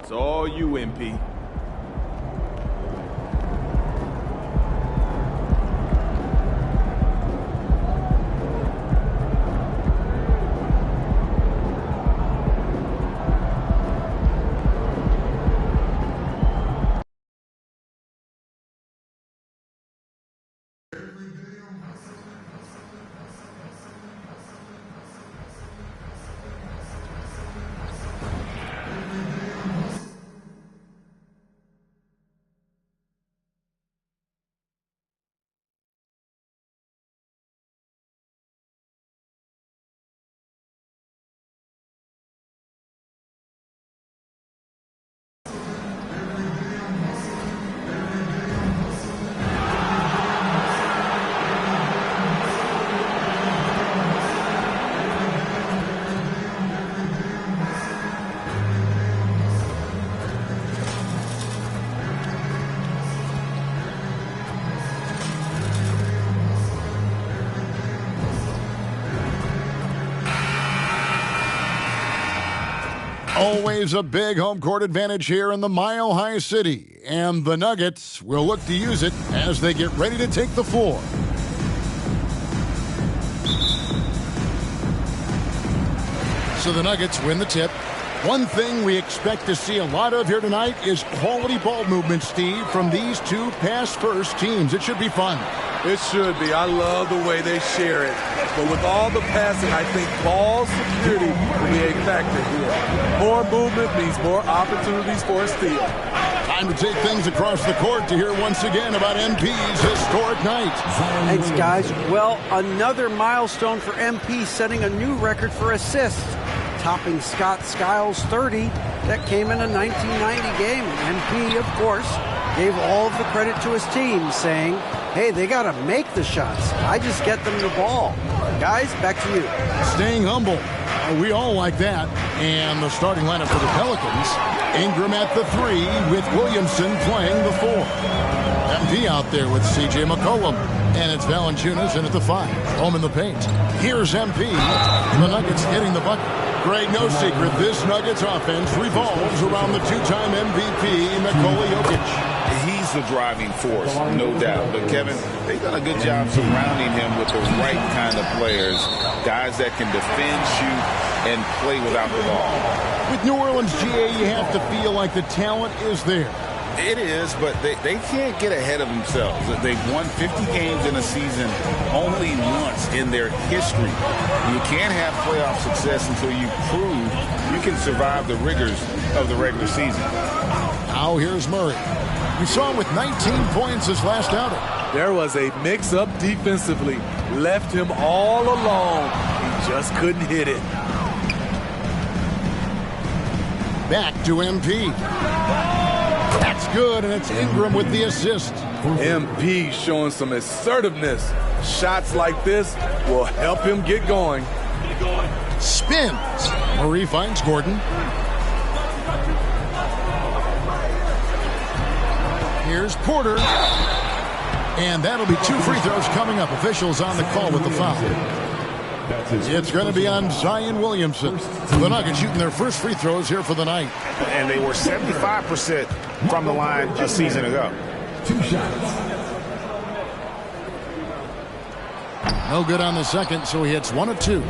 It's all you, MP. Always a big home court advantage here in the Mile High City, and the Nuggets will look to use it as they get ready to take the floor. So the Nuggets win the tip. One thing we expect to see a lot of here tonight is quality ball movement, Steve, from these two pass-first teams. It should be fun. It should be. I love the way they share it. But with all the passing, I think ball security will be a factor here. More movement means more opportunities for a steal. Time to take things across the court to hear once again about MP's historic night. Thanks, guys. Well, another milestone for MP, setting a new record for assists, topping Scott Skiles' 30 that came in a 1990 game. MP, of course, gave all of the credit to his team, saying, hey, they got to make the shots. I just get them the ball. Guys, back to you. Staying humble. We all like that. And the starting lineup for the Pelicans, Ingram at the 3 with Williamson playing the 4. MP out there with C.J. McCollum. And it's Valanciunas in at the 5. Home in the paint. Here's MP. The Nuggets getting the bucket. Greg, no secret, this Nuggets offense revolves around the two-time MVP, Nikola Jokic. He's the driving force, no doubt. But, Kevin, they've done a good job surrounding him with the right kind of players, guys that can defend, shoot, and play without the ball. With New Orleans, GA, you have to feel like the talent is there. It is, but they can't get ahead of themselves. They've won 50 games in a season only once in their history. You can't have playoff success until you prove you can survive the rigors of the regular season. Now here's Murray. We saw him with 19 points his last outing. There was a mix-up defensively. Left him all alone. He just couldn't hit it. Back to MP. That's good, and it's Ingram with the assist. MP showing some assertiveness. Shots like this will help him get going. Spins. Murray finds Gordon. Here's Porter. And that'll be 2 free throws coming up. Officials on the call with the foul. It's going to be on Zion Williamson. The Nuggets shooting their first free throws here for the night. And they were 75% from the line a season ago. 2 shots. No good on the second, so he hits 1 of 2.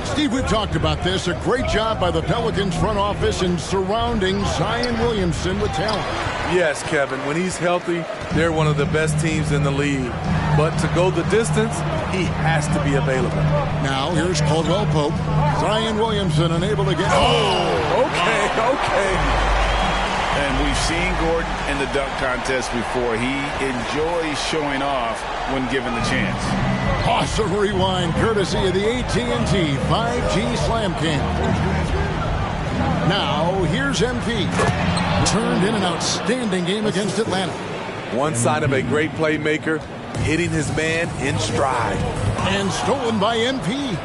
Steve, we've talked about this. A great job by the Pelicans front office in surrounding Zion Williamson with talent. Yes, Kevin. When he's healthy, they're one of the best teams in the league. But to go the distance, he has to be available. Now here's Caldwell Pope. Zion Williamson unable to get... Okay. And we've seen Gordon in the dunk contest before. He enjoys showing off when given the chance. Awesome rewind courtesy of the AT&T 5G Slam Cam. Now here's MP. Turned in an outstanding game against Atlanta. One sign of a great playmaker, hitting his man in stride. And stolen by MP.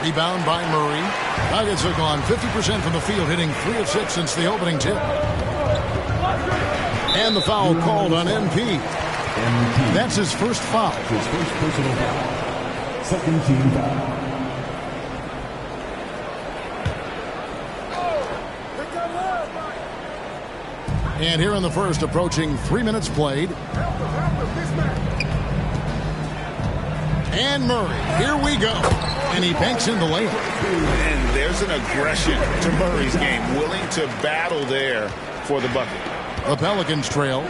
Rebound by Murray. Nuggets have gone 50% from the field, hitting 3 of 6 since the opening tip. And the foul called on MP. That's his first foul. His first personal foul. Second team foul. And here in the first, approaching 3 minutes played. And Murray, here we go. And he banks in the layup. And there's an aggression to Murray's game, willing to battle there for the bucket. The Pelicans trail.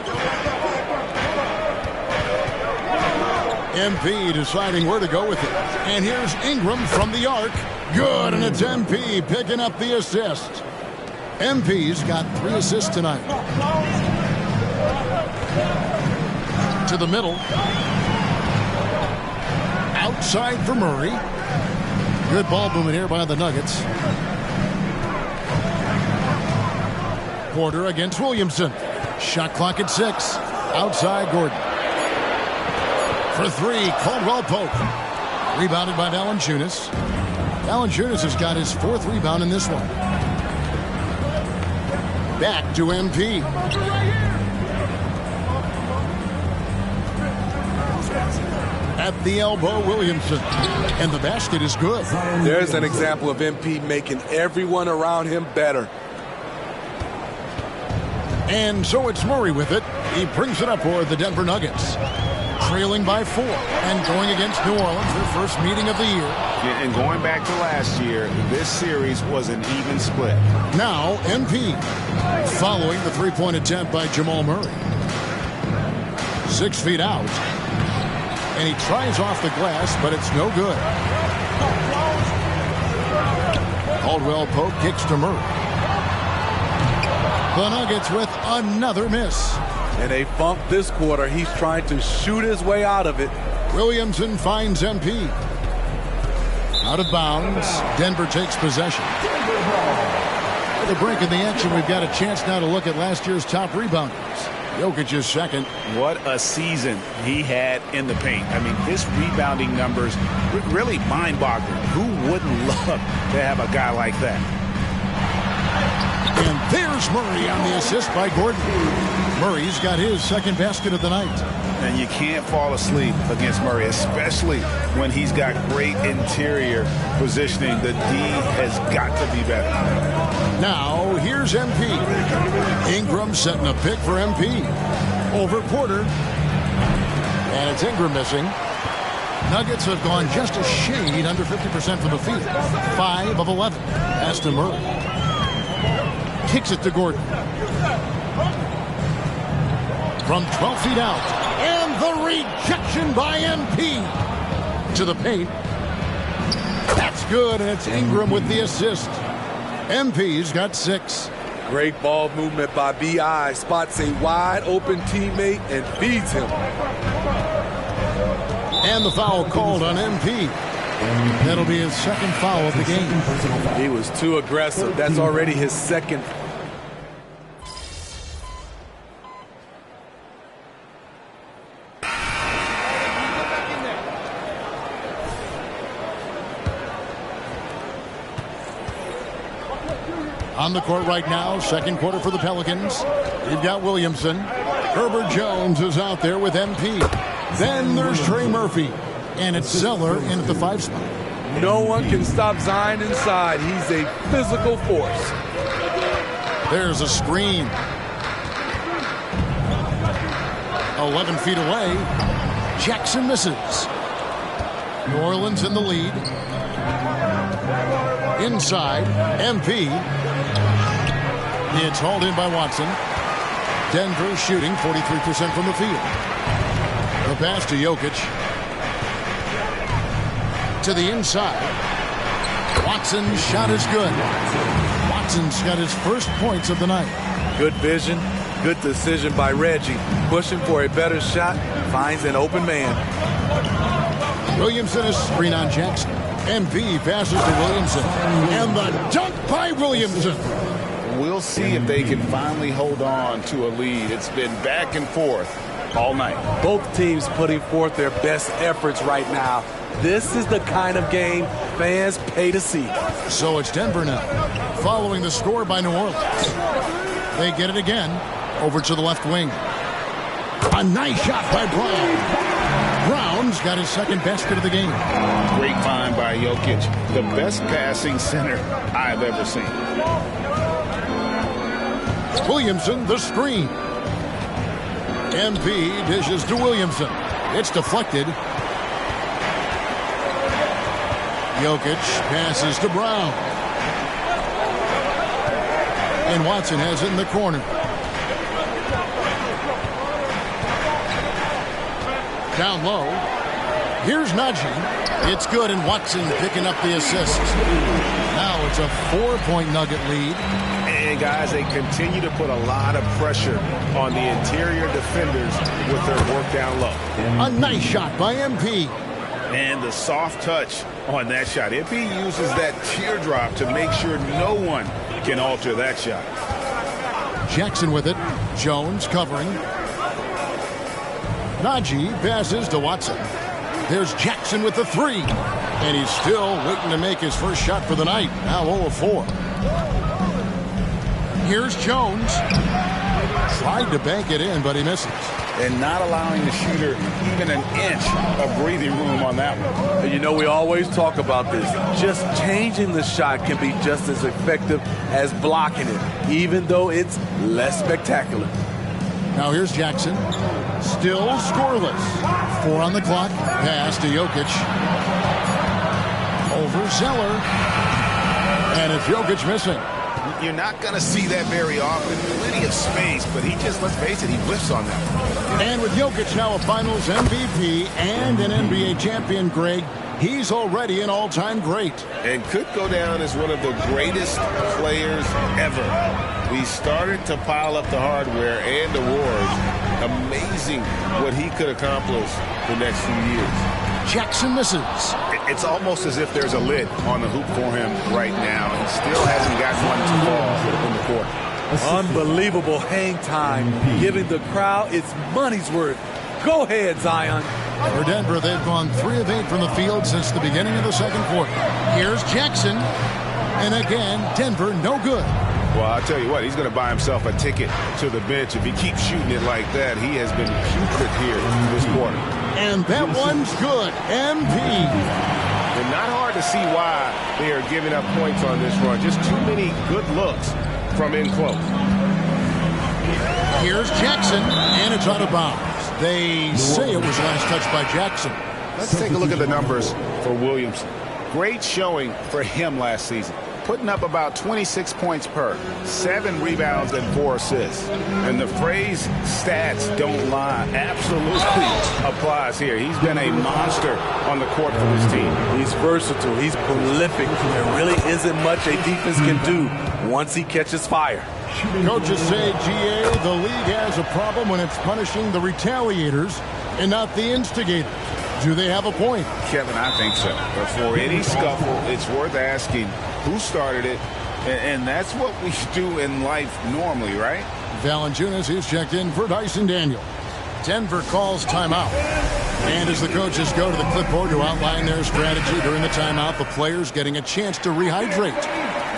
MP deciding where to go with it. And here's Ingram from the arc. Good, and it's MP picking up the assist. MP's got 3 assists tonight. To the middle. Outside for Murray. Good ball movement here by the Nuggets. Porter against Williamson. Shot clock at 6. Outside Gordon. For 3, Caldwell Pope. Rebounded by Valanciunas. Valanciunas has got his 4th rebound in this one. Back to MP. At the elbow, Williamson. And the basket is good. There's an example of MP making everyone around him better. And so it's Murray with it. He brings it up for the Denver Nuggets. Trailing by 4 and going against New Orleans, their first meeting of the year. Yeah, and going back to last year, this series was an even split. Now MP following the 3-point attempt by Jamal Murray. 6 feet out. And he tries off the glass, but it's no good. Caldwell Pope kicks to Murray. The Nuggets with another miss. And they bump this quarter. He's trying to shoot his way out of it. Williamson finds MP. Out of bounds. Denver takes possession. At the break of the action, we've got a chance now to look at last year's top rebounders. Jokic is second. What a season he had in the paint. I mean, his rebounding numbers really mind-boggling. Who wouldn't love to have a guy like that? And there's Murray on the assist by Gordon. Murray's got his 2nd basket of the night. And you can't fall asleep against Murray, especially when he's got great interior positioning. The D has got to be better. Now, here's MP. Ingram setting a pick for MP. Over Porter. And it's Ingram missing. Nuggets have gone just a shade under 50% from the field. 5 of 11. Pass to Murray. Kicks it to Gordon. From 12 feet out. And the rejection by MP. To the paint. That's good, and it's Ingram with the assist. MP's got 6. Great ball movement by B.I. Spots a wide open teammate and feeds him. And the foul called on MP. That'll be his 2nd foul of the game. He was too aggressive. That's already his 2nd. On the court right now, 2nd quarter for the Pelicans. You've got Williamson. Herbert Jones is out there with MP. Then there's Trey Murphy. And it's Zeller in at the 5 spot. No one can stop Zion inside. He's a physical force. There's a screen. 11 feet away. Jackson misses. New Orleans in the lead. Inside, MP. It's hauled in by Watson. Denver shooting 43% from the field. The pass to Jokic. To the inside. Watson's shot is good. Watson's got his first points of the night. Good vision, good decision by Reggie. Pushing for a better shot, finds an open man. Williamson is screen on Jackson. MP passes to Williamson. And the dunk by Williamson. We'll see if they can finally hold on to a lead. It's been back and forth all night. Both teams putting forth their best efforts right now. This is the kind of game fans pay to see. So it's Denver now, following the score by New Orleans. They get it again, over to the left wing. A nice shot by Brown. Brown's got his 2nd basket of the game. Great find by Jokic, the best passing center I've ever seen. Williamson, the screen. MP dishes to Williamson. It's deflected. Jokic passes to Brown. And Watson has it in the corner. Down low. Here's Najee. It's good, and Watson picking up the assist. Now it's a 4-point Nugget lead. And guys, they continue to put a lot of pressure on the interior defenders with their work down low. A nice shot by MP. And the soft touch on that shot. MP uses that teardrop to make sure no one can alter that shot. Jackson with it. Jones covering. Najee passes to Watson. There's Jackson with the three. And he's still waiting to make his first shot for the night. Now 0 of 4. Here's Jones. Tried to bank it in, but he misses. And not allowing the shooter even an inch of breathing room on that one. And you know, we always talk about this. Just changing the shot can be just as effective as blocking it, even though it's less spectacular. Now here's Jackson. Still scoreless. 4 on the clock. Pass to Jokic. Over Zeller. And it's Jokic missing. You're not going to see that very often. Plenty of space, but he just, let's face it, he whiffs on that. And with Jokic now a Finals MVP and an NBA champion, Greg, he's already an all-time great. And could go down as one of the greatest players ever. He started to pile up the hardware and awards. Amazing what he could accomplish the next few years. Jackson misses. It's almost as if there's a lid on the hoop for him right now. He still hasn't got one to fall in the court. Unbelievable hang time, giving the crowd its money's worth. Go ahead, Zion. For Denver, they've gone 3 of 8 from the field since the beginning of the second quarter. Here's Jackson. And again, Denver no good. Well, I'll tell you what, he's going to buy himself a ticket to the bench. If he keeps shooting it like that, he has been putrid here this quarter. And that one's good. MP. And not hard to see why they are giving up points on this run. Just too many good looks from in close. Here's Jackson, and it's out of bounds. They say it was last touched by Jackson. Let's take a look at the numbers for Williamson. Great showing for him last season. Putting up about 26 points per, 7 rebounds and 4 assists. And the phrase stats don't lie absolutely applies here. He's been a monster on the court for this team. He's versatile. He's prolific. There really isn't much a defense can do once he catches fire. Coaches say, GA, the league has a problem when it's punishing the retaliators and not the instigators. Do they have a point? Kevin, I think so. Before any scuffle, it's worth asking who started it, and that's what we do in life normally, right? Valanciunas is checked in for Dyson Daniel. Denver calls timeout. And as the coaches go to the clipboard to outline their strategy during the timeout, the players getting a chance to rehydrate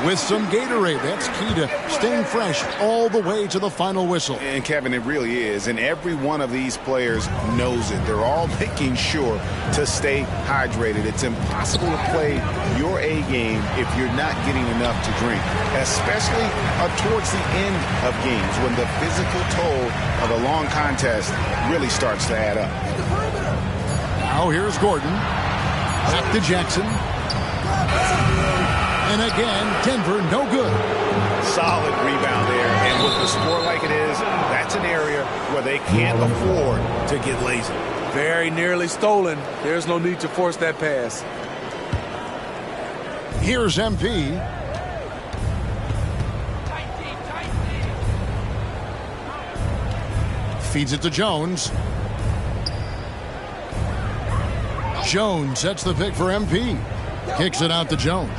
with some Gatorade. That's key to staying fresh all the way to the final whistle. And Kevin, it really is. And every one of these players knows it. They're all making sure to stay hydrated. It's impossible to play your A game if you're not getting enough to drink, especially towards the end of games when the physical toll of a long contest really starts to add up. Now here's Gordon. Back to Jackson. And again, Denver no good. Solid rebound there. And with the score like it is, that's an area where they can't afford to get lazy. Very nearly stolen. There's no need to force that pass. Here's MP. Feeds it to Jones. Jones sets the pick for MP. Kicks it out to Jones.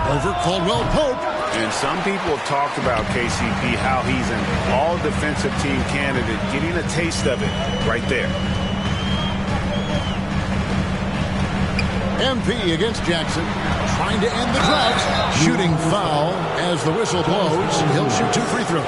Over Caldwell Pope. And some people have talked about KCP, how he's an all-defensive team candidate, getting a taste of it right there. MP against Jackson. Trying to end the drought. Shooting foul as the whistle blows. He'll shoot 2 free throws.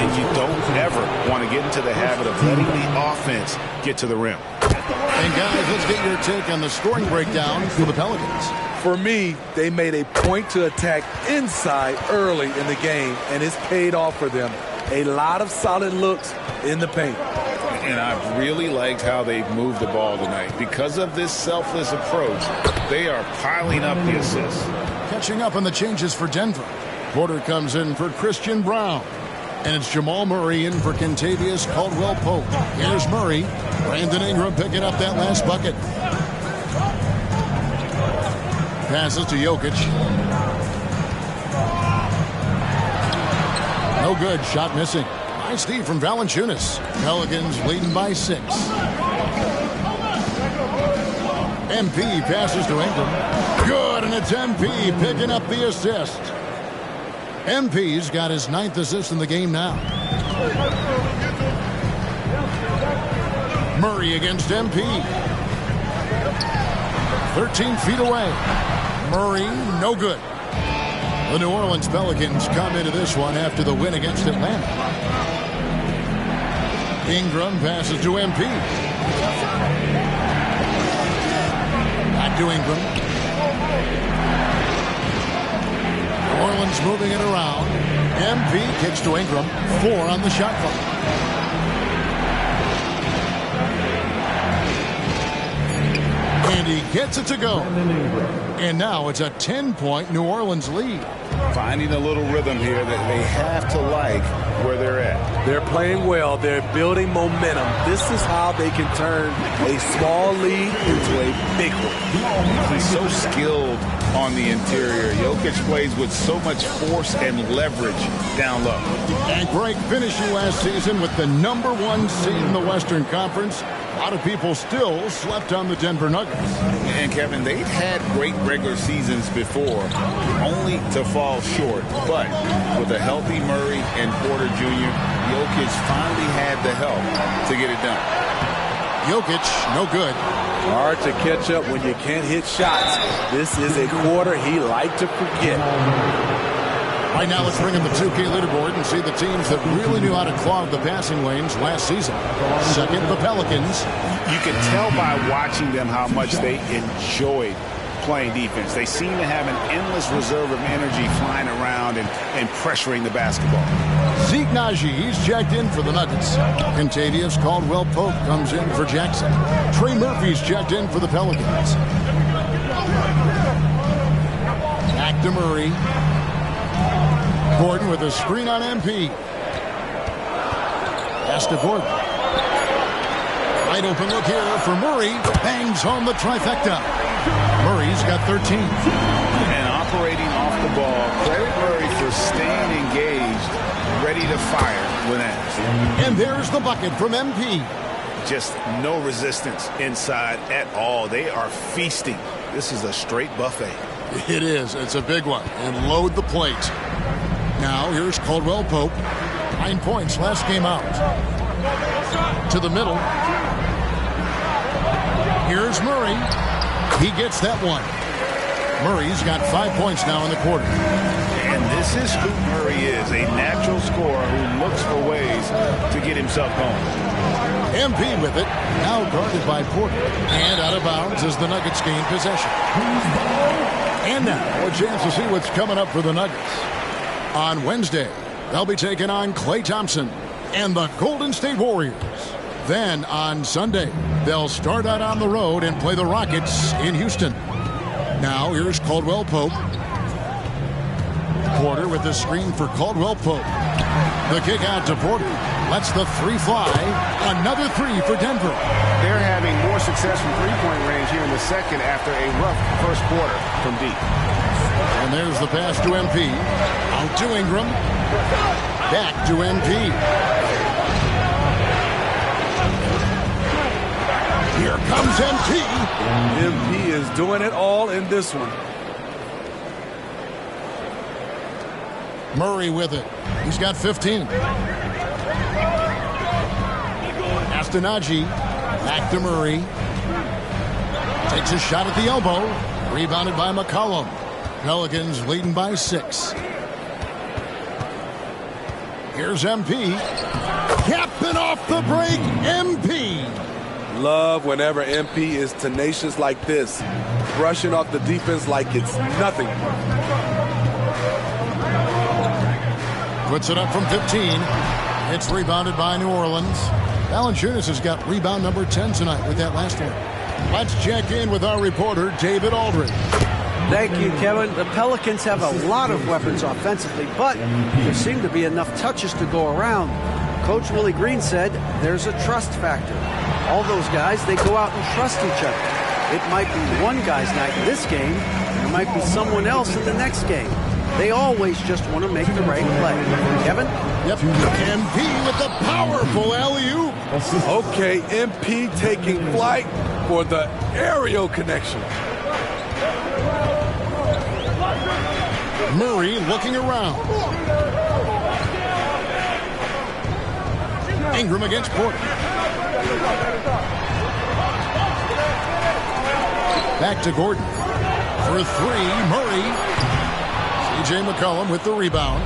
And you don't ever want to get into the habit of letting the offense get to the rim. And guys, let's get your take on the scoring breakdown for the Pelicans. For me, they made a point to attack inside early in the game, and it's paid off for them. A lot of solid looks in the paint. And I've really liked how they've moved the ball tonight. Because of this selfless approach, they are piling up the assists. Catching up on the changes for Denver. Porter comes in for Christian Brown. And it's Jamal Murray in for Kentavious Caldwell-Pope. Here's Murray. Brandon Ingram picking up that last bucket. Passes to Jokic. No good. Shot missing. Nice D from Valanciunas. Pelicans leading by 6. MP passes to Ingram. Good, and it's MP picking up the assist. MP's got his 9th assist in the game now. Murray against MP. 13 feet away. Murray, no good. The New Orleans Pelicans come into this one after the win against Atlanta. Ingram passes to MP. Back to Ingram. New Orleans moving it around. MP kicks to Ingram. 4 on the shot clock. And he gets it to go. And now it's a 10-point New Orleans lead. Finding a little rhythm here that they have to like where they're at. They're playing well. They're building momentum. This is how they can turn a small lead into a big one. He's so skilled on the interior. Jokic plays with so much force and leverage down low. And Greg finishing last season with the #1 seed in the Western Conference. A lot of people still slept on the Denver Nuggets. And Kevin, they've had great regular seasons before, only to fall short. But with a healthy Murray and Porter Jr., Jokic finally had the help to get it done. Jokic, no good. Hard to catch up when you can't hit shots. This is a quarter he liked to forget. Right now, let's bring in the 2K leaderboard and see the teams that really knew how to clog the passing lanes last season. Second, the Pelicans. You can tell by watching them how much they enjoyed playing defense. They seem to have an endless reserve of energy flying around and pressuring the basketball. Zeke Naji, he's checked in for the Nuggets. Kentavious Caldwell-Pope comes in for Jackson. Trey Murphy's checked in for the Pelicans. Back to Murray. Gordon with a screen on MP. Pass to Gordon. Wide open look here for Murray. Bangs home the trifecta. Murray's got 13. And operating off the ball, credit Murray for staying engaged, ready to fire when asked. And there's the bucket from MP. Just no resistance inside at all. They are feasting. This is a straight buffet. It is. It's a big one. And load the plate. Now here's Caldwell-Pope. 9 points last game out. To the middle. Here's Murray. He gets that one. Murray's got 5 points now in the quarter. And this is who Murray is, a natural scorer who looks for ways to get himself going. MP with it. Now guarded by Porter. And out of bounds as the Nuggets gain possession. And now a chance to see what's coming up for the Nuggets. On Wednesday, they'll be taking on Klay Thompson and the Golden State Warriors. Then on Sunday, they'll start out on the road and play the Rockets in Houston. Now here's Caldwell-Pope. Porter with the screen for Caldwell-Pope. The kick out to Porter. Lets the 3 fly. Another 3 for Denver. They're having more success from three-point range here in the second after a rough first quarter from deep. And there's the pass to MP. Out to Ingram. Back to MP. Here comes MP. MP is doing it all in this one. Murray with it. He's got 15. Pass to Naji. Back to Murray. Takes a shot at the elbow. Rebounded by McCollum. Pelicans leading by 6. Here's MP. Capping off the break, MP. Love whenever MP is tenacious like this. Brushing off the defense like it's nothing. Puts it up from 15. It's rebounded by New Orleans. Valanciunas has got rebound number 10 tonight with that last one. Let's check in with our reporter, David Aldridge. Thank you, Kevin. The Pelicans have a lot of weapons offensively, but there seem to be enough touches to go around. Coach Willie Green said there's a trust factor. All those guys, they go out and trust each other. It might be one guy's night in this game, and it might be someone else in the next game. They always just want to make the right play. Kevin? Yep. MP with the powerful alley-oop. Okay, MP taking flight for the aerial connection. Murray looking around. Ingram against Porter. Back to Gordon. For three, Murray. C.J. McCollum with the rebound.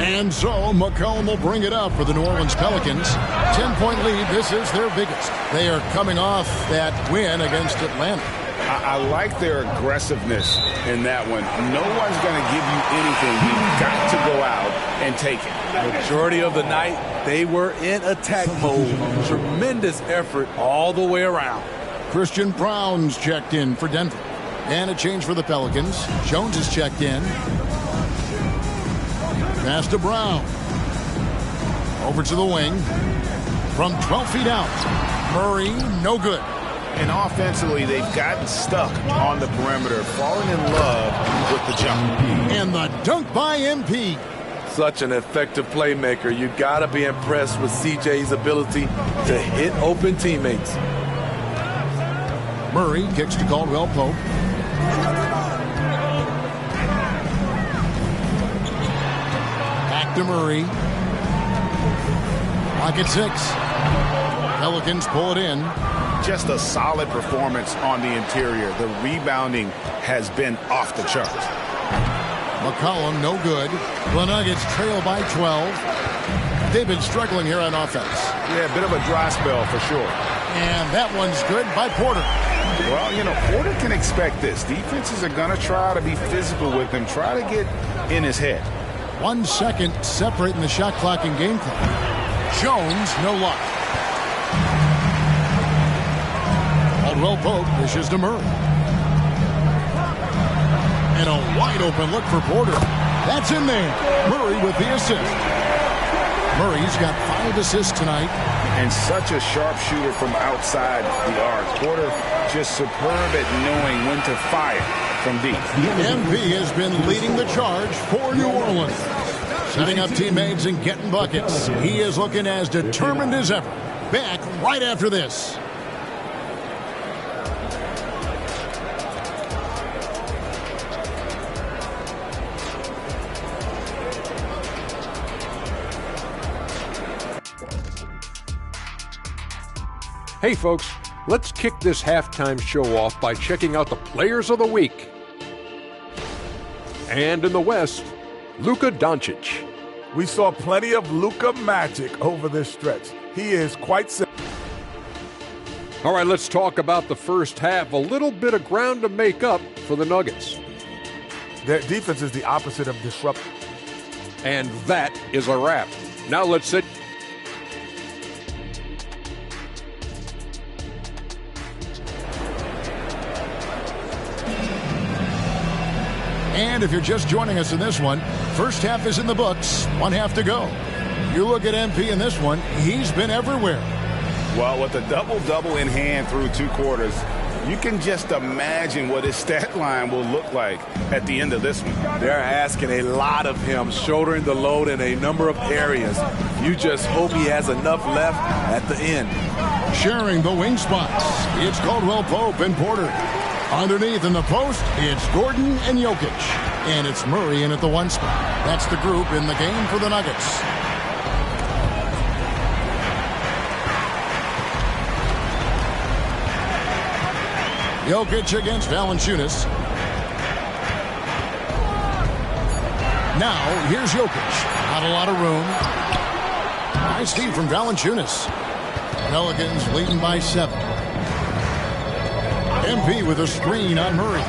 And so McCollum will bring it up for the New Orleans Pelicans. 10-point lead. This is their biggest. They are coming off that win against Atlanta. I like their aggressiveness in that one. No one's going to give you anything. You've got to go out and take it. Majority of the night, they were in attack mode. Tremendous effort all the way around. Christian Brown's checked in for Denver. And a change for the Pelicans. Jones is checked in. Pass to Brown. Over to the wing. From 12 feet out. Murray, no good. And offensively, they've gotten stuck on the perimeter, falling in love with the jump. And the dunk by MP. Such an effective playmaker. You got to be impressed with CJ's ability to hit open teammates. Murray kicks to Caldwell Pope. Back to Murray. Pocket 6. Pelicans pull it in. Just a solid performance on the interior. The rebounding has been off the charts. McCollum, no good. The Nuggets trail by 12. They've been struggling here on offense. Yeah, a bit of a dry spell for sure. And that one's good by Porter. Well, you know, Porter can expect this. Defenses are going to try to be physical with him, try to get in his head. 1 second separating the shot clock and game clock. Jones, no luck. Caldwell Pope dishes to Murray. And a wide open look for Porter. That's in there. Murray with the assist. Murray's got 5 assists tonight. And such a sharp shooter from outside the arc. Porter just superb at knowing when to fire from deep. MP has been leading the charge for New Orleans. Setting up teammates and getting buckets. He is looking as determined as ever. Back right after this. Hey folks, let's kick this halftime show off by checking out the Players of the Week. And in the West, Luka Doncic. We saw plenty of Luka magic over this stretch. He is quite simple. All right, let's talk about the first half. A little bit of ground to make up for the Nuggets. Their defense is the opposite of disruptive. And that is a wrap. Now let's sit. And if you're just joining us in this one, first half is in the books, 1 half to go. You look at MP in this one, he's been everywhere. Well, with a double-double in hand through 2 quarters, you can just imagine what his stat line will look like at the end of this one. They're asking a lot of him, shouldering the load in a number of areas. You just hope he has enough left at the end. Sharing the wing spots, it's Caldwell Pope and Porter. Underneath in the post, it's Gordon and Jokic. And it's Murray in at the 1 spot. That's the group in the game for the Nuggets. Jokic against Valanciunas. Now, here's Jokic. Not a lot of room. Nice feed from Valanciunas. Pelicans leading by 7. MP with a screen on Murray.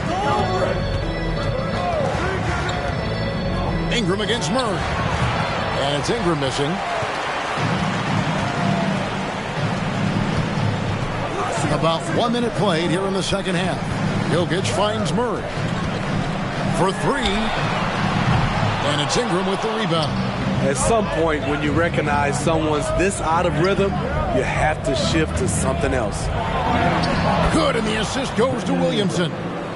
Ingram against Murray. And it's Ingram missing. About 1 minute played here in the second half. Jokic finds Murray for three. And it's Ingram with the rebound. At some point, when you recognize someone's this out of rhythm, you have to shift to something else. Good, and the assist goes to Williamson.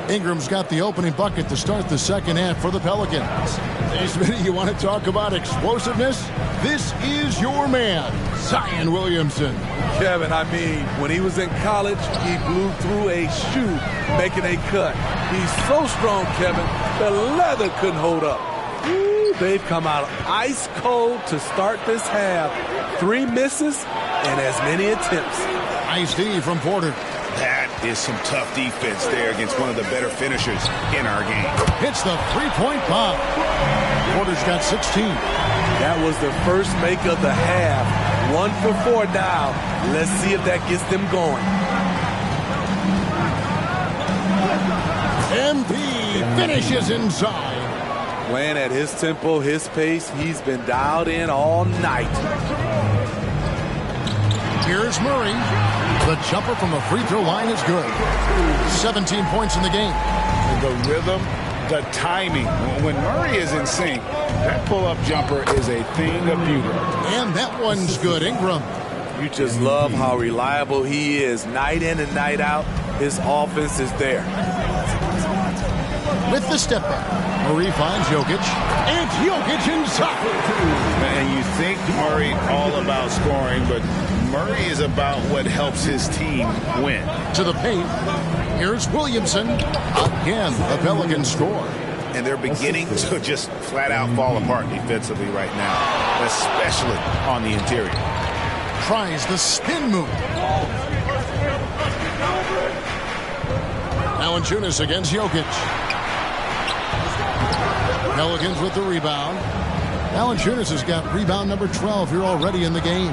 Ingram's got the opening bucket to start the second half for the Pelicans. Hey, Smitty, you want to talk about explosiveness? This is your man, Zion Williamson. Kevin, I mean, when he was in college, he blew through a shoe making a cut. He's so strong, Kevin, the leather couldn't hold up. Ooh, they've come out ice cold to start this half. 3 misses and as many attempts. Nice D from Porter. That is some tough defense there against one of the better finishers in our game. Hits the three-point bomb. Porter's got 16. That was the first make of the half. 1 for 4 now. Let's see if that gets them going. MP finishes inside. Playing at his tempo, his pace, he's been dialed in all night. Here's Murray. The jumper from the free throw line is good. 17 points in the game. The rhythm, the timing. When Murray is in sync, that pull-up jumper is a thing of beauty. And that one's good. Ingram. You just love how reliable he is. Night in and night out, his offense is there. With the step back, Murray finds Jokic. And Jokic inside. And you think Murray all about scoring, but Murray is about what helps his team win. To the paint. Here's Williamson. Again, the Pelicans score. And they're beginning to just flat out fall apart defensively right now, especially on the interior. Tries the spin move. Valanciunas against Jokic. Pelicans with the rebound. Valanciunas has got rebound number 12 here already in the game.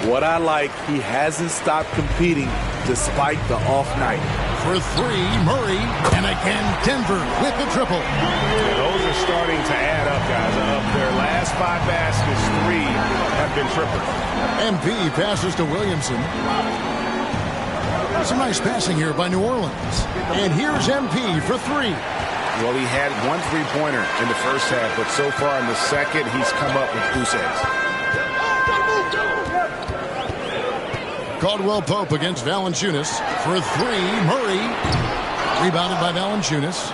What I like, he hasn't stopped competing despite the off night. For three, Murray, and again Denver with the triple. Those are starting to add up, guys. Of their last 5 baskets, 3 have been triples. MP passes to Williamson. Some nice passing here by New Orleans. And here's MP for 3. Well, he had 1 3-pointer in the first half, but so far in the second, he's come up with goose eggs. Caldwell Pope against Valanciunas for 3. Murray rebounded by Valanciunas.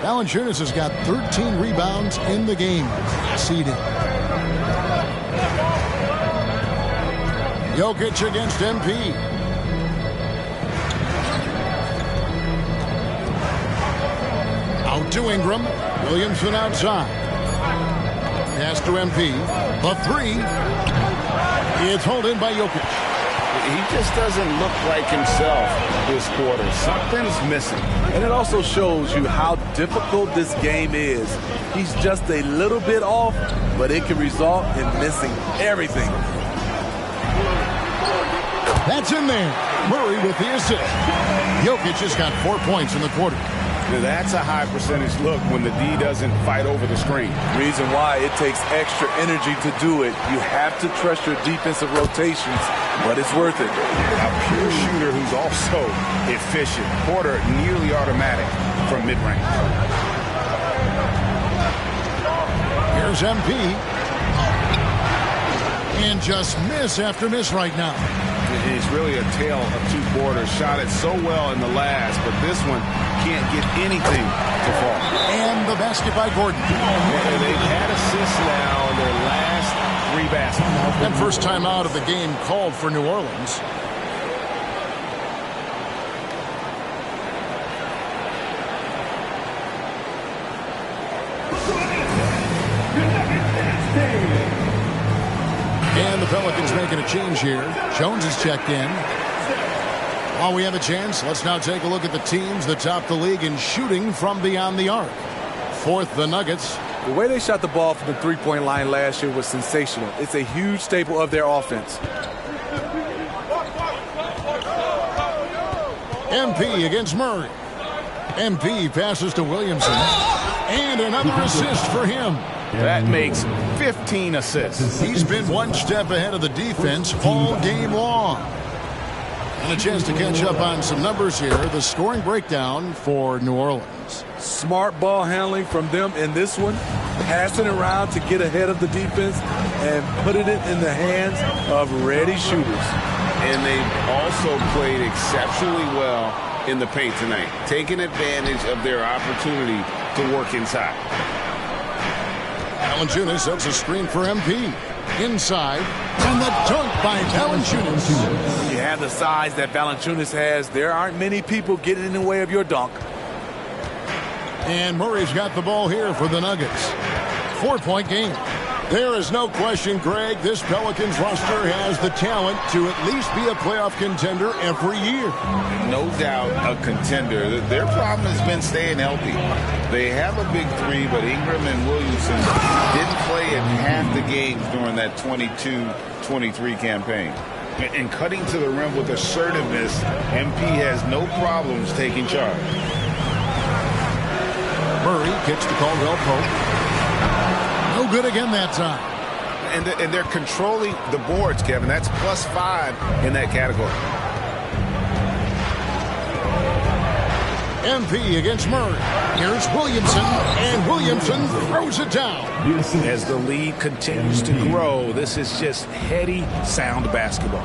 Valanciunas has got 13 rebounds in the game. Seeded. Jokic against MP. Out to Ingram. Williamson outside. Pass to MP. The 3. It's hauled in by Jokic. He just doesn't look like himself this quarter. Something's missing. And it also shows you how difficult this game is. He's just a little bit off, but it can result in missing everything. That's in there. Murray with the assist. Jokic has got 4 points in the quarter. Now that's a high percentage look when the D doesn't fight over the screen. Reason why it takes extra energy to do it. You have to trust your defensive rotations, but it's worth it. A pure shooter who's also efficient. Porter nearly automatic from mid-range. Here's MP. And just miss after miss right now. It's really a tale of 2 quarters. Shot it so well in the last, but this one can't get anything to fall. And the basket by Gordon. They've had assists now in their last 3 baskets. And first time out of the game called for New Orleans. And the Pelicans making a change here. Jones is checked in. While we have a chance, let's now take a look at the teams that top the league in shooting from beyond the arc. Fourth, the Nuggets. The way they shot the ball from the three-point line last year was sensational. It's a huge staple of their offense. MP against Murray. MP passes to Williamson. And another assist for him. That makes 15 assists. He's been one step ahead of the defense all game long. And a chance to catch up on some numbers here. The scoring breakdown for New Orleans. Smart ball handling from them in this one. Passing around to get ahead of the defense and putting it in the hands of ready shooters. And they've also played exceptionally well in the paint tonight, taking advantage of their opportunity to work inside. Valanciunas sets a screen for MP. Inside, and the dunk by Valanciunas. When you have the size that Valanciunas has, there aren't many people getting in the way of your dunk. And Murray's got the ball here for the Nuggets. 4-point game. There is no question, Greg, this Pelicans roster has the talent to at least be a playoff contender every year. No doubt a contender. Their problem has been staying healthy. They have a big three, but Ingram and Williamson didn't play in half the games during that 22-23 campaign. And cutting to the rim with assertiveness, MP has no problems taking charge. Murray kicks to Caldwell Pope. No good again that time. And they're controlling the boards, Kevin. That's +5 in that category. MP against Murray. Here's Williamson, and Williamson throws it down. As the lead continues to grow, this is just heady, sound basketball.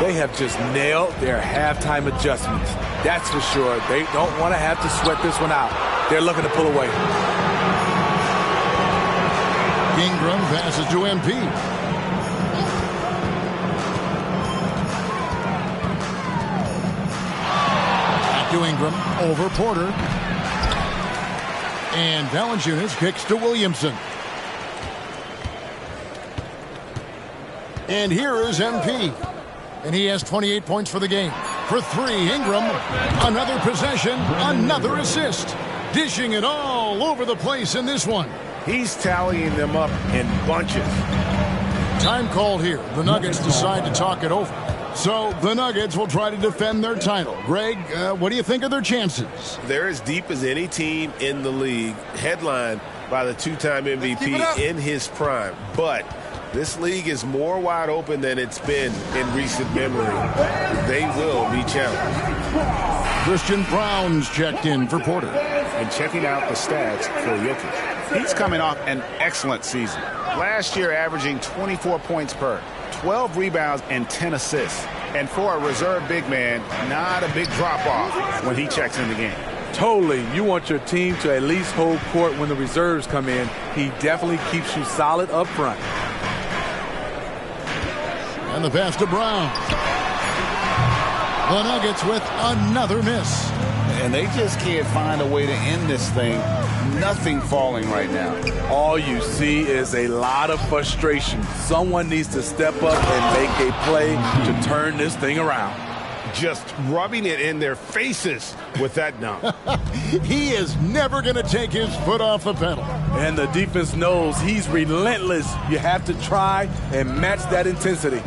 They have just nailed their halftime adjustments. That's for sure. They don't want to have to sweat this one out. They're looking to pull away. Ingram passes to MP. Back to Ingram, over Porter. And Valanciunas kicks to Williamson. And here is MP. And he has 28 points for the game. For three, Ingram, another possession, another assist. Dishing it all over the place in this one. He's tallying them up in bunches. Time called here. The Nuggets decide to talk it over. So the Nuggets will try to defend their title. Greg, what do you think of their chances? They're as deep as any team in the league, headlined by the two-time MVP in his prime. But this league is more wide open than it's been in recent memory. They will be challenged. Christian Brown's checked in for Porter. And checking out the stats for Jokic. He's coming off an excellent season. Last year averaging 24 points per, 12 rebounds, and 10 assists. And for a reserve big man, not a big drop-off when he checks in the game. Totally. You want your team to at least hold court when the reserves come in. He definitely keeps you solid up front. And the pass to Brown. The Nuggets with another miss. And they just can't find a way to end this thing. Nothing falling right now. All you see is a lot of frustration. Someone needs to step up and make a play to turn this thing around. Just rubbing it in their faces with that dunk. He is never going to take his foot off the pedal. And the defense knows he's relentless. You have to try and match that intensity.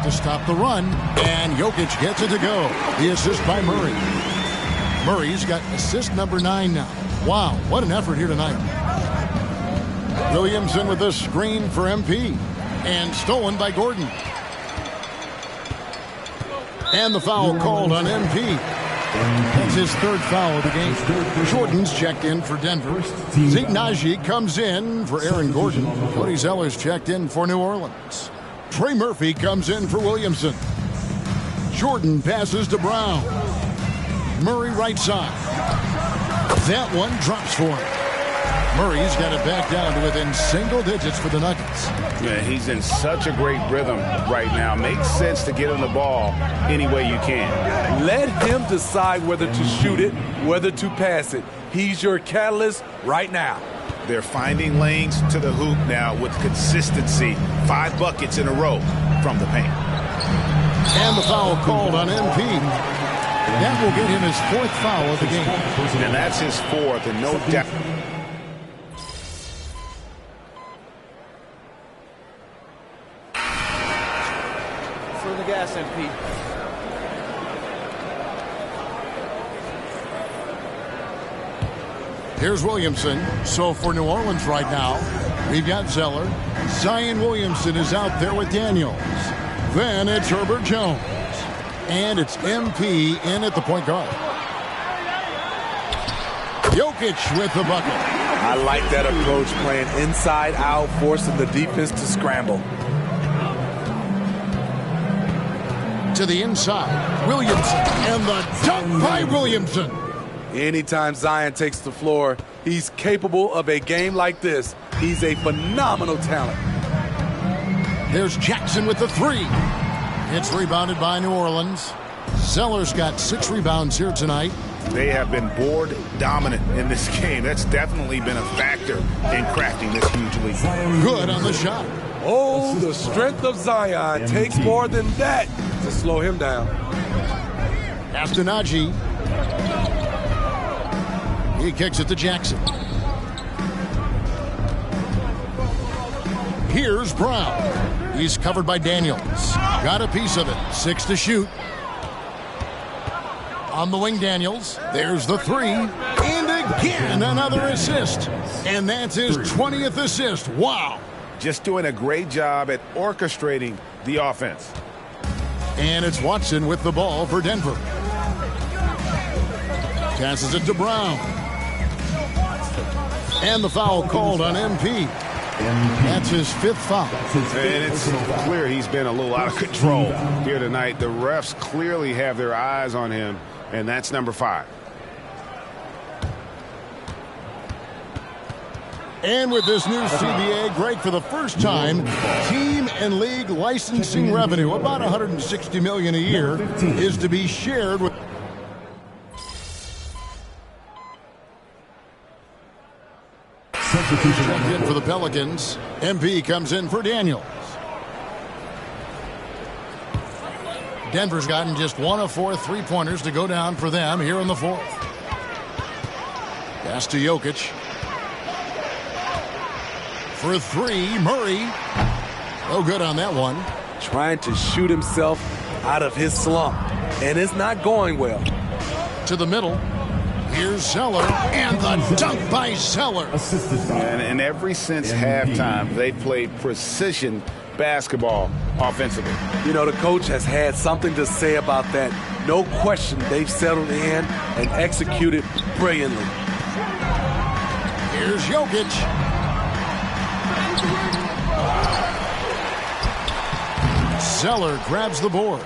To stop the run, and Jokic gets it to go. The assist by Murray. Murray's got assist number 9 now. Wow, what an effort here tonight. Williamson with the screen for MP. And stolen by Gordon. And the foul called on MP. That's his third foul of the game. Jordan's checked in for Denver. Zeke Naji comes in for Aaron Gordon. Cody Zeller's checked in for New Orleans. Trey Murphy comes in for Williamson. Jordan passes to Brown. Murray right side. That one drops for him. Murray's got it back down to within single digits for the Nuggets. Yeah, he's in such a great rhythm right now. Makes sense to get him the ball any way you can. Let him decide whether to shoot it, whether to pass it. He's your catalyst right now. They're finding lanes to the hoop now with consistency. 5 buckets in a row from the paint. And the foul called on MP. That will get him his 4th foul of the game. And that's his 4th, and no doubt. For the gas, MP. Here's Williamson. So for New Orleans right now, we've got Zeller. Zion Williamson is out there with Daniels. Then it's Herbert Jones. And it's MP in at the point guard. Jokic with the bucket. I like that approach, playing inside out, forcing the defense to scramble. To the inside, Williamson, and the dunk by Williamson. Anytime Zion takes the floor, he's capable of a game like this. He's a phenomenal talent. There's Jackson with the three. It's rebounded by New Orleans. Zeller's got 6 rebounds here tonight. They have been board dominant in this game. That's definitely been a factor in crafting this huge lead. Good on the shot. Oh, the strength of Zion takes more than that to slow him down. Astenaji. He kicks it to Jackson. Here's Brown. He's covered by Daniels. Got a piece of it. 6 to shoot. On the wing, Daniels. There's the three. And again, another assist. And that's his 20th assist. Wow. Just doing a great job at orchestrating the offense. And it's Watson with the ball for Denver. Passes it to Brown. And the foul called on MP. That's his 5th foul. And it's clear he's been a little out of control here tonight. The refs clearly have their eyes on him, and that's number 5. And with this new CBA, Greg, for the first time, team and league licensing revenue, about $160 million a year, is to be shared with. Checked in for the Pelicans. MP comes in for Daniels. Denver's gotten just 1 of 4 3-pointers to go down for them here in the 4th. Pass to Jokic. For 3, Murray. Oh, good on that one. Trying to shoot himself out of his slump, and it's not going well. To the middle. Here's Zeller, and the dunk by Zeller. And ever since halftime, they played precision basketball offensively. You know, the coach has had something to say about that. No question, they've settled in and executed brilliantly. Here's Jokic. Zeller grabs the board.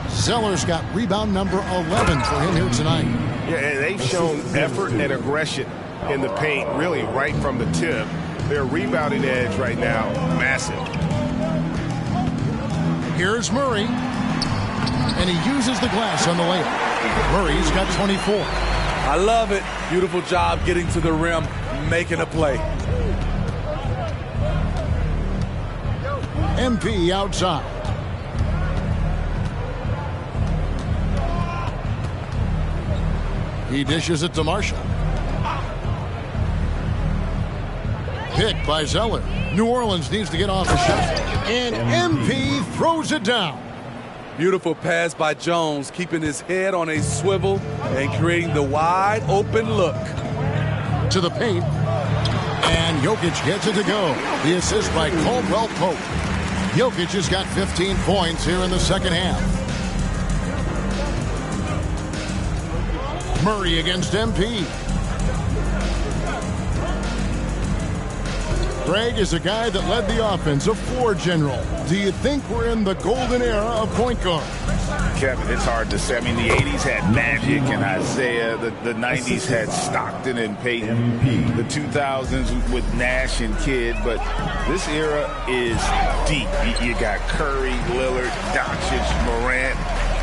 Zeller's got rebound number 11 for him here tonight. Yeah, and they've shown effort and aggression in the paint, really right from the tip. Their rebounding edge right now, massive. Here's Murray. And he uses the glass on the layup. Murray's got 24. I love it. Beautiful job getting to the rim, making a play. MP outside. He dishes it to Marshall. Pick by Zeller. New Orleans needs to get off the shot. And MP throws it down. Beautiful pass by Jones, keeping his head on a swivel and creating the wide open look. To the paint. And Jokic gets it to go. The assist by Caldwell Pope. Jokic has got 15 points here in the second half. Murray against MP. Greg is a guy that led the offense, a floor general. Do you think we're in the golden era of point guard? Kevin, it's hard to say. I mean, the 80s had Magic and Isaiah. The 90s had Stockton and Peyton. The 2000s with Nash and Kidd. But this era is deep. You got Curry, Lillard, Doncic, Morant.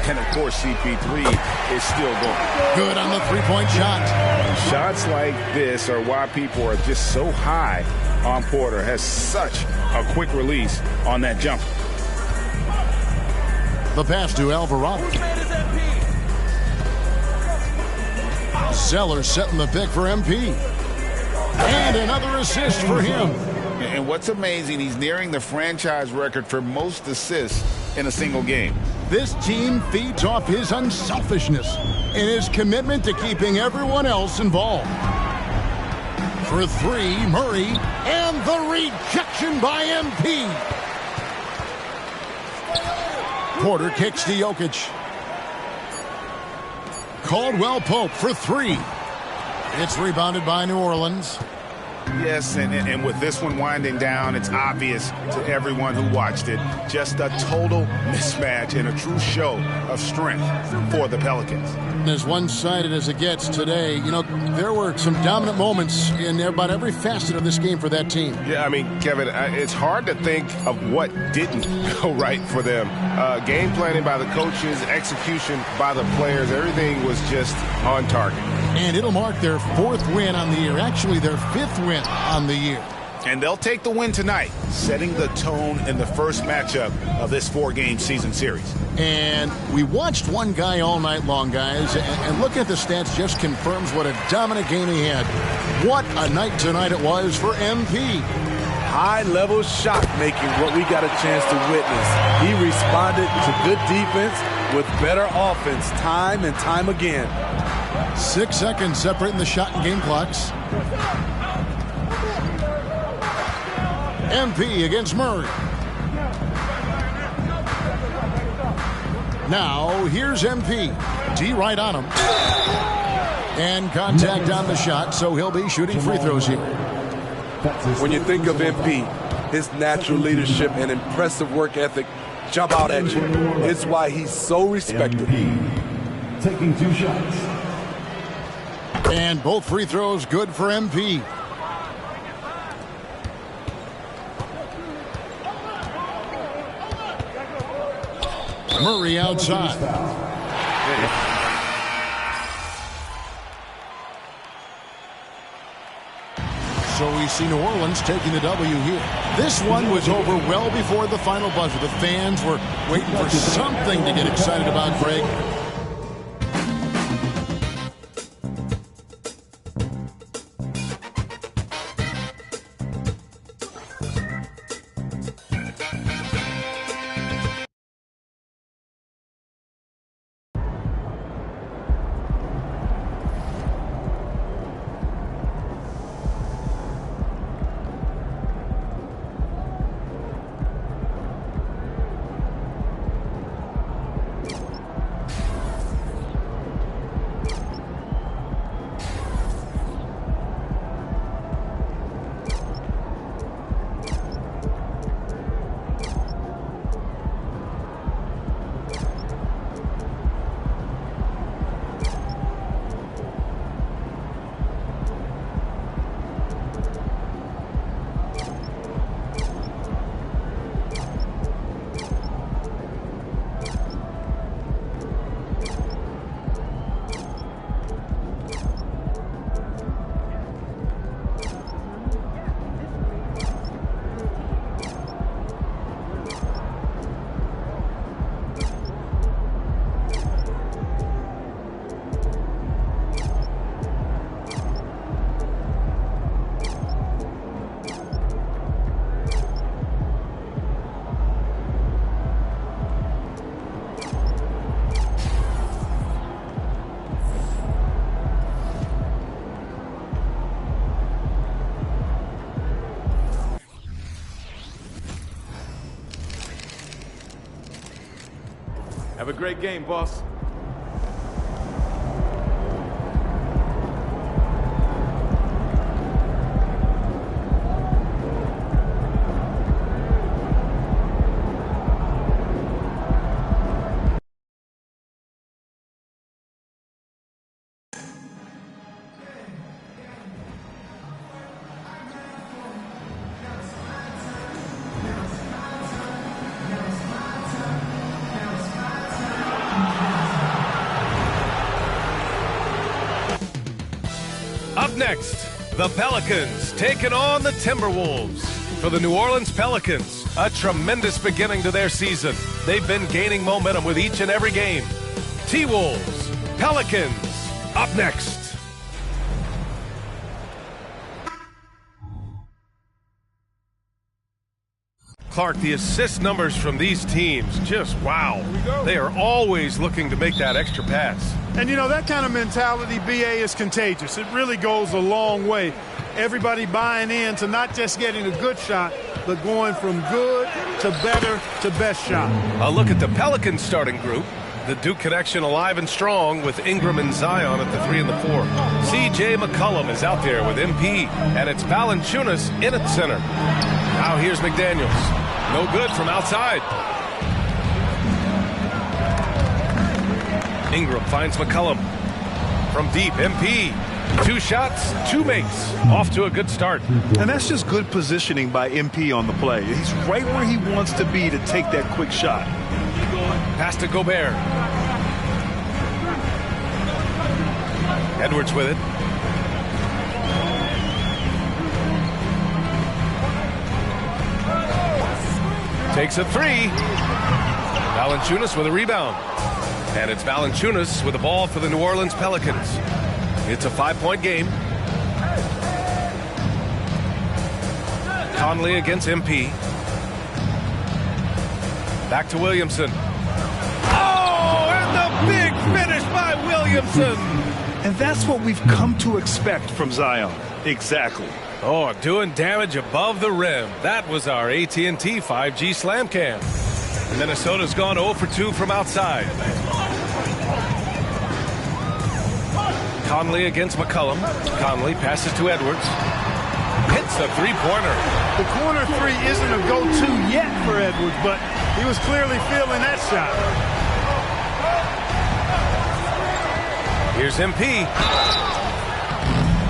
And, of course, CP3 is still going. Good on the three-point shot. Shots like this are why people are just so high on Porter. Has such a quick release on that jumper. The pass to Alvarado. Zeller setting the pick for MP. And another assist for him. And what's amazing, he's nearing the franchise record for most assists in a single game. This team feeds off his unselfishness and his commitment to keeping everyone else involved. For 3, Murray, and the rejection by MP. Porter kicks to Jokic. Caldwell Pope for three. It's rebounded by New Orleans. Yes, and with this one winding down, it's obvious to everyone who watched it. Just a total mismatch and a true show of strength for the Pelicans. As one-sided as it gets today, you know, there were some dominant moments in about every facet of this game for that team. Yeah, I mean, Kevin, it's hard to think of what didn't go right for them. Game planning by the coaches, execution by the players, everything was just on target. And it'll mark their fourth win on the year, actually their fifth win on the year. And they'll take the win tonight, setting the tone in the first matchup of this four-game season series. And we watched one guy all night long, guys, and looking at the stats just confirms what a dominant game he had. What a night tonight it was for MP. High-level shot making, what we got a chance to witness. He responded to good defense with better offense time and time again. 6 seconds separating the shot and game clocks. MP against Murray. Now, here's MP. D right on him. And contact on the shot, so he'll be shooting free throws here. When you think of MP, his natural leadership and impressive work ethic jump out at you. It's why he's so respected. MP taking 2 shots. And both free throws good for MP. Murray outside. So we see New Orleans taking the W here. This one was over well before the final buzzer. The fans were waiting for something to get excited about, Greg. Have a great game, boss. Up next, the Pelicans taking on the Timberwolves. For the New Orleans Pelicans, a tremendous beginning to their season. They've been gaining momentum with each and every game. T-Wolves, Pelicans, up next. Clark, the assist numbers from these teams, just wow. They are always looking to make that extra pass. And, you know, that kind of mentality, BA, is contagious. It really goes a long way. Everybody buying in to not just getting a good shot, but going from good to better to best shot. A look at the Pelicans starting group. The Duke connection alive and strong with Ingram and Zion at the 3 and the 4. C.J. McCollum is out there with MP, and it's Valanciunas in at center. Now here's McDaniels. No good from outside. Ingram finds McCollum. From deep, MP. 2 shots, 2 makes. Off to a good start. And that's just good positioning by MP on the play. He's right where he wants to be to take that quick shot. Pass to Gobert. Edwards with it. Takes a 3. Valanciunas with a rebound. And it's Valanciunas with the ball for the New Orleans Pelicans. It's a 5-point game. Conley against MP. Back to Williamson. Oh, and the big finish by Williamson. And that's what we've come to expect from Zion. Exactly. Oh, doing damage above the rim. That was our AT&T 5G Slam Cam. Minnesota's gone 0 for 2 from outside. Conley against McCollum. Conley passes to Edwards. Hits a 3-pointer. The corner 3 isn't a go-to yet for Edwards, but he was clearly feeling that shot. Here's MP.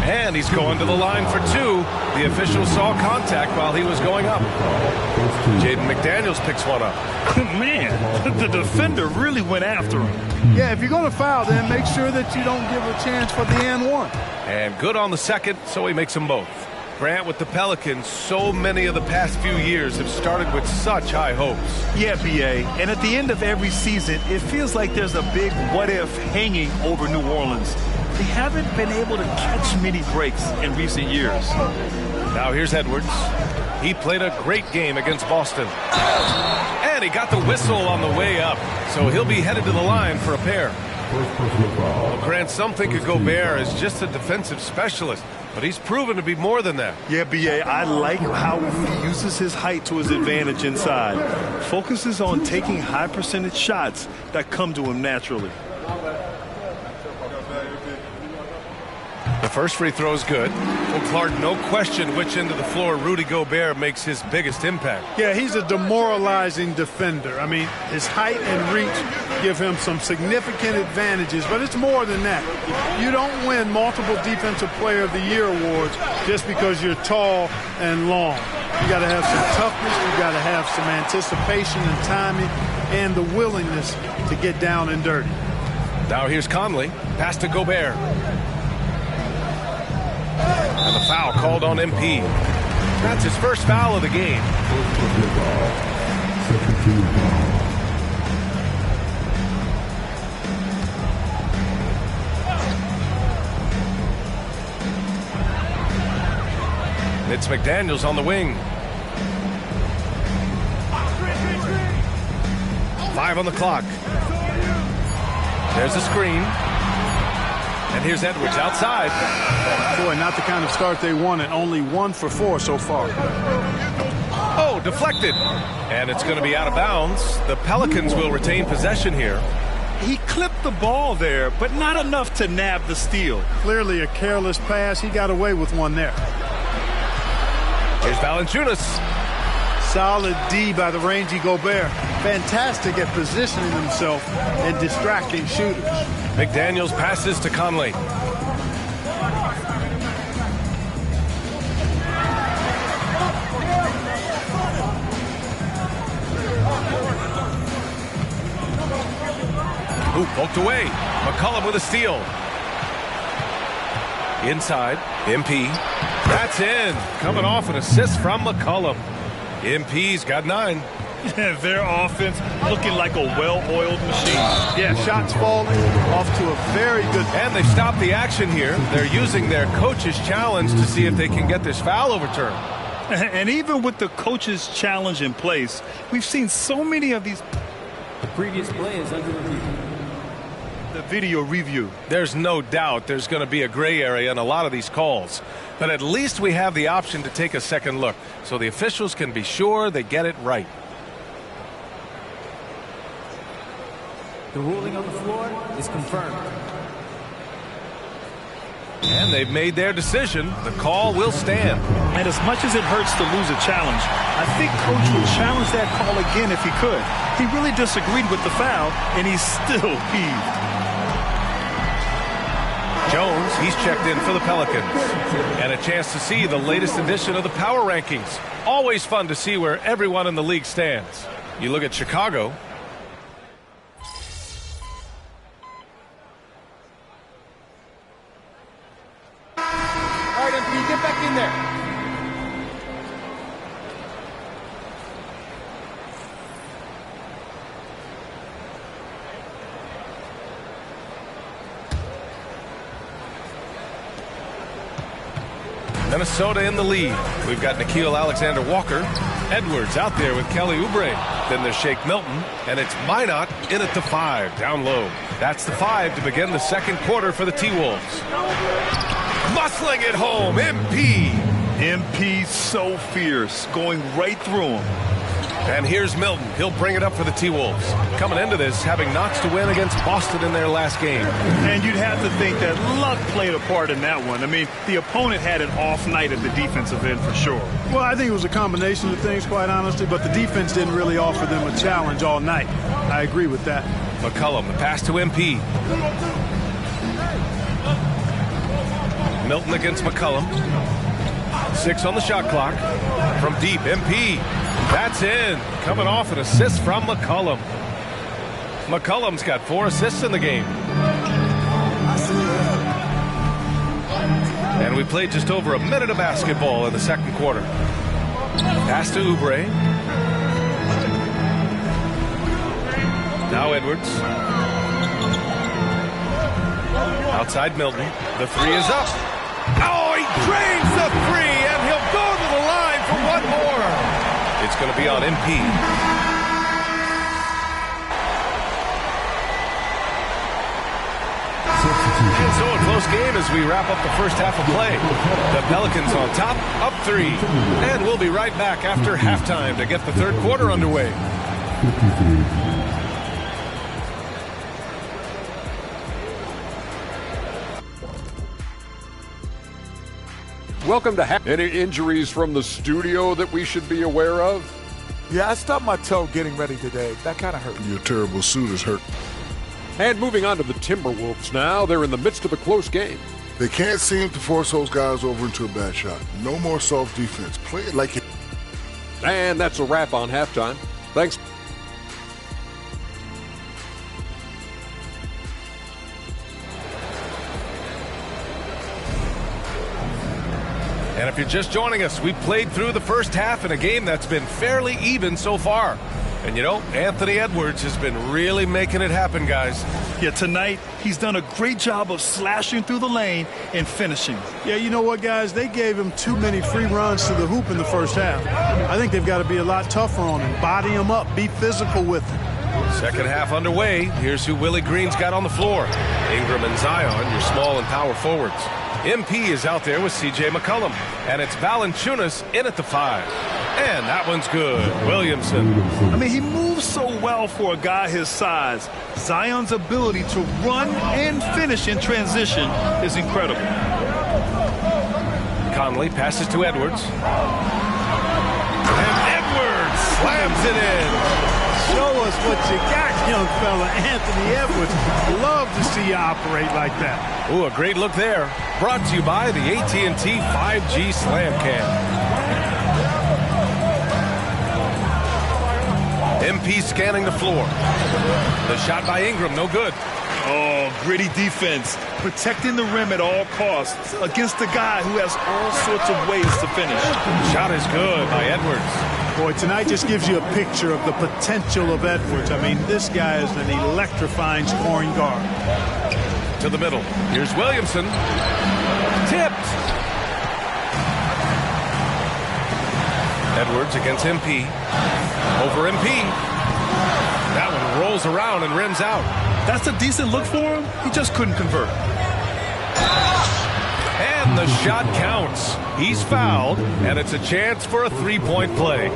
And he's going to the line for 2. The official saw contact while he was going up. Jaden McDaniels picks one up. Man, the defender really went after him. Yeah, if you're going to foul, then make sure that you don't give a chance for the and-1. And good on the second, so he makes them both. Grant, with the Pelicans, so many of the past few years have started with such high hopes. Yeah, B.A., and at the end of every season, it feels like there's a big what-if hanging over New Orleans. They haven't been able to catch many breaks in recent years. Now here's Edwards. He played a great game against Boston. And he got the whistle on the way up, so he'll be headed to the line for a pair. Well, Grant, some think of Gobert as just a defensive specialist, but he's proven to be more than that. Yeah, B.A., I like how he uses his height to his advantage inside. Focuses on taking high percentage shots that come to him naturally. The first free throw is good. Well, Clark, no question which end of the floor Rudy Gobert makes his biggest impact. Yeah, he's a demoralizing defender. I mean, his height and reach give him some significant advantages, but it's more than that. You don't win multiple Defensive Player of the Year awards just because you're tall and long. You got to have some toughness, you got to have some anticipation and timing, and the willingness to get down and dirty. Now here's Conley. Pass to Gobert. And the foul called on MP. That's his first foul of the game. It's McDaniels on the wing. 5 on the clock. There's a screen. And here's Edwards outside. Boy, not the kind of start they wanted. Only 1 for 4 so far. Oh, deflected. And it's going to be out of bounds. The Pelicans will retain possession here. He clipped the ball there, but not enough to nab the steal. Clearly a careless pass. He got away with one there. Here's Valanciunas. Solid D by the rangy Gobert. Fantastic at positioning himself and distracting shooters. McDaniels passes to Conley. Ooh, poked away. McCollum with a steal. Inside, MP. That's in. Coming off an assist from McCollum. MP's got 9. Their offense looking like a well-oiled machine. Yeah, shots falling off to a very good... And they've stopped the action here. They're using their coach's challenge to see if they can get this foul overturned. And even with the coach's challenge in place, we've seen so many of these... The previous play is under review. The video review. There's no doubt there's going to be a gray area in a lot of these calls. But at least we have the option to take a second look, so the officials can be sure they get it right. The ruling on the floor is confirmed. And they've made their decision. The call will stand. And as much as it hurts to lose a challenge, I think Coach would challenge that call again if he could. He really disagreed with the foul, and he's still peeved. Jones, he's checked in for the Pelicans. And a chance to see the latest edition of the power rankings. Always fun to see where everyone in the league stands. You look at Chicago. All right, MP, get back in there. Minnesota in the lead. We've got Nickeil Alexander-Walker. Edwards out there with Kelly Oubre. Then there's Shake Milton. And it's Minot in at the 5, down low. That's the 5 to begin the second quarter for the T-Wolves. Muscling it home, MP. MP so fierce, going right through him. And here's Milton. He'll bring it up for the T-Wolves. Coming into this, having knots to win against Boston in their last game. And you'd have to think that luck played a part in that one. I mean, the opponent had an off night at the defensive end for sure. Well, I think it was a combination of things, quite honestly, but the defense didn't really offer them a challenge all night. I agree with that. McCollum, the pass to MP. Milton against McCollum. 6 on the shot clock. From deep, MP. That's in. Coming off an assist from McCollum. McCollum's got 4 assists in the game. And we played just over a minute of basketball in the second quarter. Pass to Oubre. Now Edwards. Outside Milton. The 3 is up. Oh, he drains the 3, and he'll go to the line for one more. It's going to be on MP. And so a close game as we wrap up the first half of play. The Pelicans on top, up 3. And we'll be right back after halftime to get the third quarter underway. Welcome to Any injuries from the studio that we should be aware of? Yeah, I stubbed my toe getting ready today. That kind of hurt. Your terrible suit is hurt. And moving on to the Timberwolves now. They're in the midst of a close game. They can't seem to force those guys over into a bad shot. No more soft defense. Play it like it. And that's a wrap on halftime. Thanks. And if you're just joining us, we played through the first half in a game that's been fairly even so far. And you know, Anthony Edwards has been really making it happen, guys. Yeah, tonight, he's done a great job of slashing through the lane and finishing. Yeah, you know what, guys? They gave him too many free runs to the hoop in the first half. I think they've got to be a lot tougher on him. Body him up. Be physical with him. Second half underway. Here's who Willie Green's got on the floor. Ingram and Zion, your small and power forwards. MP is out there with C.J. McCollum. And it's Valanciunas in at the 5. And that one's good. Williamson. I mean, he moves so well for a guy his size. Zion's ability to run and finish in transition is incredible. Conley passes to Edwards. And Edwards slams it in. Show us what you got, young fella. Anthony Edwards. Love to see you operate like that. Ooh, a great look there. Brought to you by the AT&T 5G Slam Cam. MP scanning the floor. The shot by Ingram, no good. Oh, gritty defense. Protecting the rim at all costs against a guy who has all sorts of ways to finish. Shot is good by Edwards. Boy, tonight just gives you a picture of the potential of Edwards. I mean, this guy is an electrifying scoring guard. To the middle. Here's Williamson. Tipped. Edwards against MP. Over MP. That one rolls around and rims out. That's a decent look for him. He just couldn't convert. And the shot counts. He's fouled, and it's a chance for a three-point play.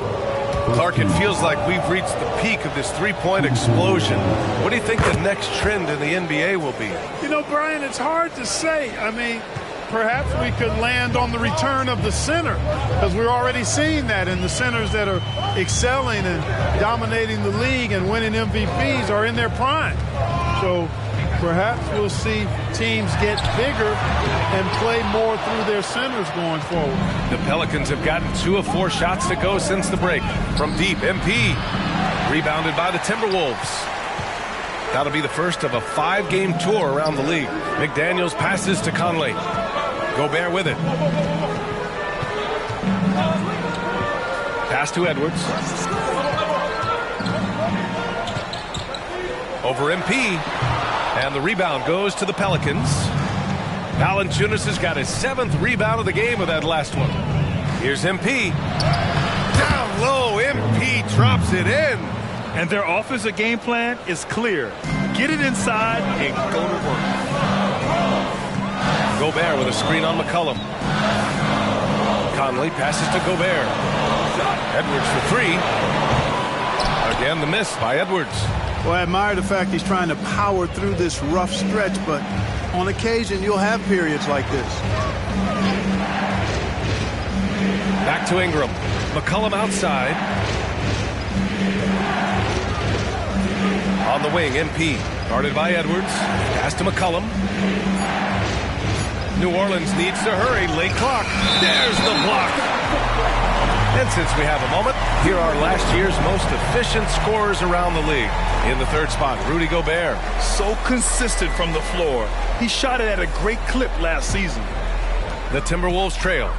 Clark, it feels like we've reached the peak of this three-point explosion. What do you think the next trend in the NBA will be? You know, Brian, it's hard to say. I mean, perhaps we could land on the return of the center, because we're already seeing that in the centers that are excelling and dominating the league and winning MVPs are in their prime. So perhaps we'll see teams get bigger and play more through their centers going forward. The Pelicans have gotten 2 of 4 shots to go since the break. From deep, MP. Rebounded by the Timberwolves. That'll be the first of a 5-game tour around the league. McDaniels passes to Conley. Gobert with it. Pass to Edwards. Over MP. And the rebound goes to the Pelicans. Valanciunas has got his 7th rebound of the game with that last one. Here's MP. Down low, MP drops it in. And their offensive game plan is clear. Get it inside and go to work. Gobert with a screen on McCollum. Conley passes to Gobert. Edwards for 3. Again, the miss by Edwards. Well, I admire the fact he's trying to power through this rough stretch, but on occasion you'll have periods like this. Back to Ingram. McCollum outside. On the wing, MP. Guarded by Edwards. Pass to McCollum. New Orleans needs to hurry. Late clock. There's the block. And since we have a moment, here are last year's most efficient scorers around the league. In the 3rd spot, Rudy Gobert. So consistent from the floor. He shot it at a great clip last season. The Timberwolves trail.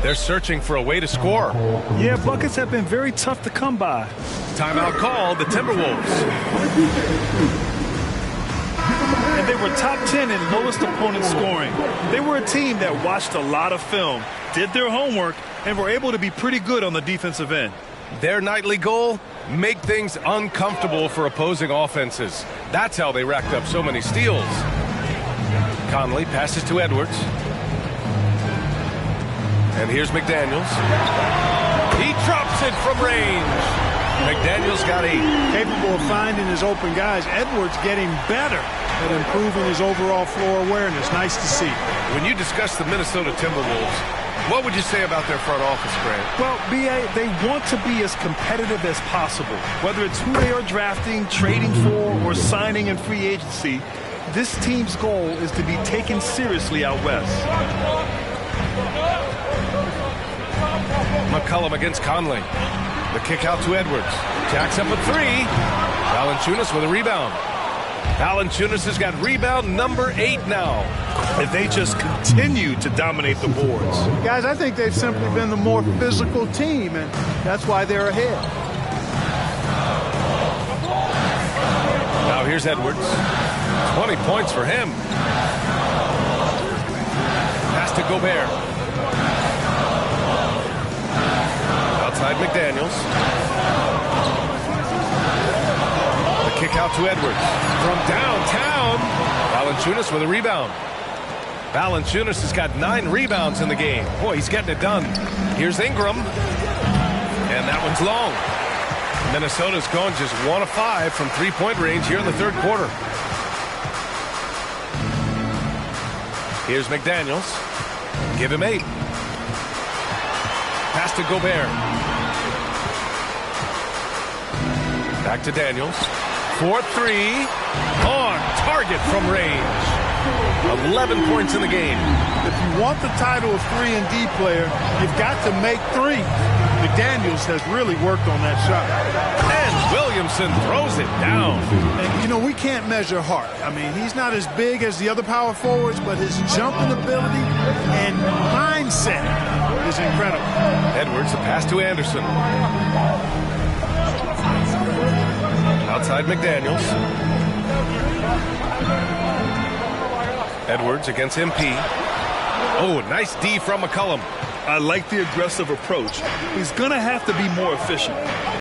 They're searching for a way to score. Yeah, buckets have been very tough to come by. Timeout called, the Timberwolves. And they were top 10 in lowest opponent scoring. They were a team that watched a lot of film, did their homework, and were able to be pretty good on the defensive end. Their nightly goal? Make things uncomfortable for opposing offenses. That's how they racked up so many steals. Conley passes to Edwards. And here's McDaniels. He drops it from range. McDaniels got 8. Capable of finding his open guys. Edwards getting better at improving his overall floor awareness. Nice to see. When you discuss the Minnesota Timberwolves, what would you say about their front office, Grant? Well, B.A., they want to be as competitive as possible. Whether it's who they are drafting, trading for, or signing in free agency, this team's goal is to be taken seriously out west. McCollum against Conley. The kick out to Edwards. Jacks up a 3. Valanciunas with a rebound. Valanciunas has got rebound number 8 now. And they just continue to dominate the boards. Guys, I think they've simply been the more physical team, and that's why they're ahead. Now here's Edwards. 20 points for him. Pass to Gobert. Outside McDaniels. The kick out to Edwards. From downtown, Valanciunas with a rebound. Valanciunas has got 9 rebounds in the game. Boy, he's getting it done. Here's Ingram. And that one's long. Minnesota's going just 1 of 5 from 3-point range here in the 3rd quarter. Here's McDaniels. Give him 8. Pass to Gobert. Back to Daniels. 4-3. On target from range. 11 points in the game. If you want the title of 3-and-D player, you've got to make 3. McDaniels has really worked on that shot. And Williamson throws it down. And, you know, we can't measure heart. I mean, he's not as big as the other power forwards, but his jumping ability and mindset is incredible. Edwards, a pass to Anderson. Outside McDaniels. Edwards against MP. Oh, nice D from McCollum. I like the aggressive approach. He's going to have to be more efficient.